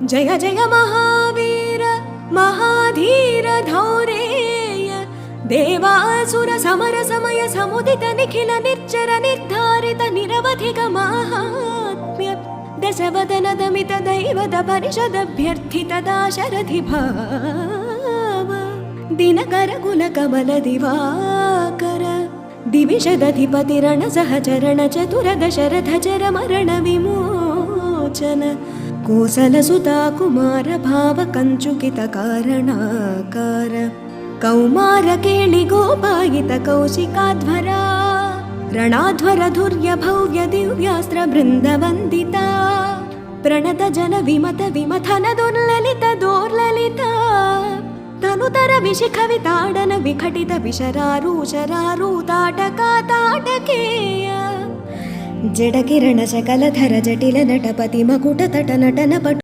जय जय महावीर महाधीर धौरेय देवासुर समर समय समुदित निखिल निर्जर निर्धारित निरवधिक माहात्म्य दशवदन दमित दैवत परिषदभ्यर्थित दाशरथि भाव दिनकर कुल कमल दिवाकर दिविशदधिपतिरण सहचरण चतुर दशरथ चर मरण विमोचन कोसलसुता कुमार भाव कंचुकित कारणाकार कौमार केळि गोपायित कौशिकाध्वरा ರಣಾಧ್ವರ ಧುರ್ಯ ಭವ್ಯ ದಿವ್ಯಾಸ್ತ್ರ ಬೃಂದ ವಂದಿತ ಪ್ರಣತ ಜನ ವಿಮತ ವಿಮಥನ ದುರ್ಲಲಿತ ದೋರ್ಲಲಿತ ತನುತರ ವಿಶಿಖ ವಿತಾಡನ ವಿಘಟಿತ ವಿಶರಾರೂಷರಾರೂತಾಟಕ ತಾಟಕೇಯ ಜಡ ಕಿರಣ ಶಕಲಧರ ಜಟಿಲ ನಟಪತಿ ಮಕುಟ ತಟ ನಟನ ಪಟು